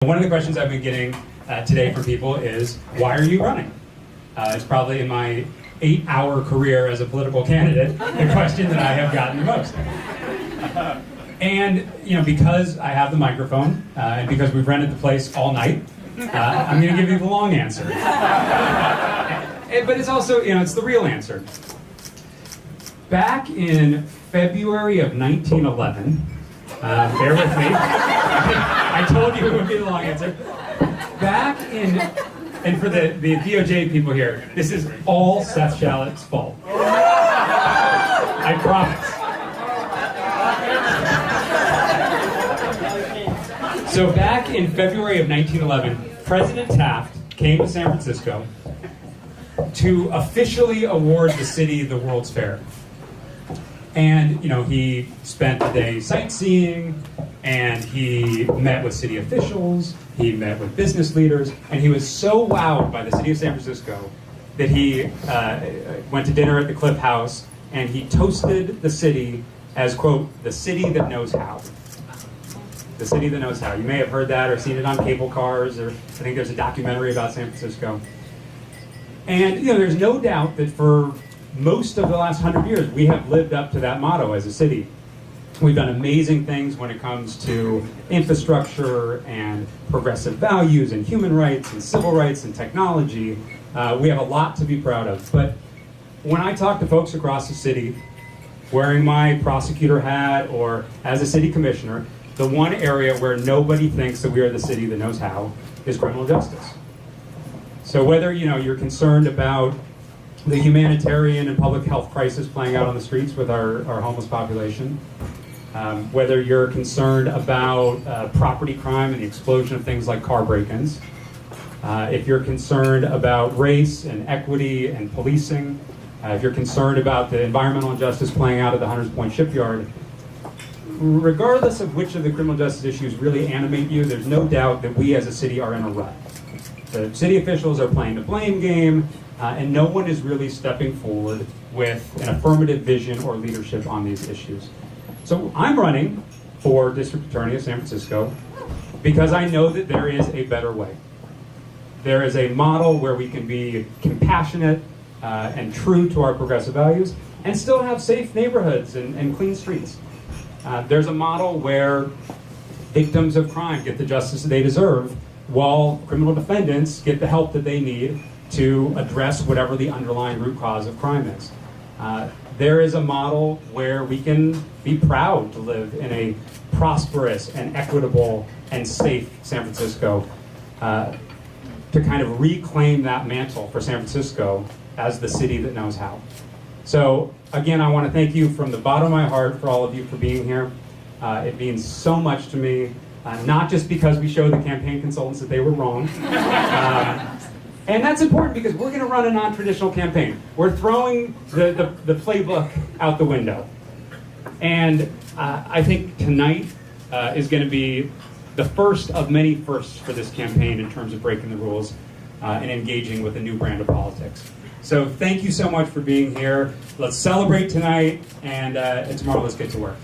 One of the questions I've been getting today from people is, why are you running? It's probably in my 8-hour career as a political candidate, the question that I have gotten the most. And, because I have the microphone, and because we've rented the place all night, I'm going to give you the long answer. But it's also, it's the real answer. Back in February of 1911, bear with me. I told you it would be the long answer. And for the DOJ people here, this is all Seth Shallett's fault. I promise. So back in February of 1911, President Taft came to San Francisco to officially award the city the World's Fair. And, he spent the day sightseeing, and he met with city officials, he met with business leaders, and he was so wowed by the city of San Francisco that he went to dinner at the Cliff House, and he toasted the city as, quote, the city that knows how. The city that knows how. You may have heard that or seen it on cable cars, or I think there's a documentary about San Francisco. And, there's no doubt that for most of the last 100 years, we have lived up to that motto as a city. We've done amazing things when it comes to infrastructure and progressive values and human rights and civil rights and technology. We have a lot to be proud of. But when I talk to folks across the city, wearing my prosecutor hat or as a city commissioner, the one area where nobody thinks that we are the city that knows how is criminal justice. So whether you're concerned about the humanitarian and public health crisis playing out on the streets with our homeless population, whether you're concerned about property crime and the explosion of things like car break-ins, if you're concerned about race and equity and policing, if you're concerned about the environmental injustice playing out at the Hunters Point shipyard, regardless of which of the criminal justice issues really animate you, there's no doubt that we as a city are in a rut. The city officials are playing the blame game, and no one is really stepping forward with an affirmative vision or leadership on these issues. So I'm running for District Attorney of San Francisco because I know that there is a better way. There is a model where we can be compassionate and true to our progressive values and still have safe neighborhoods and clean streets. There's a model where victims of crime get the justice that they deserve, while criminal defendants get the help that they need to address whatever the underlying root cause of crime is. There is a model where we can be proud to live in a prosperous and equitable and safe San Francisco, to kind of reclaim that mantle for San Francisco as the city that knows how. So again, I want to thank you from the bottom of my heart for all of you for being here. It means so much to me, not just because we showed the campaign consultants that they were wrong. And that's important because we're going to run a non-traditional campaign. We're throwing the playbook out the window. And I think tonight is going to be the first of many firsts for this campaign in terms of breaking the rules and engaging with a new brand of politics. So thank you so much for being here. Let's celebrate tonight, and tomorrow let's get to work.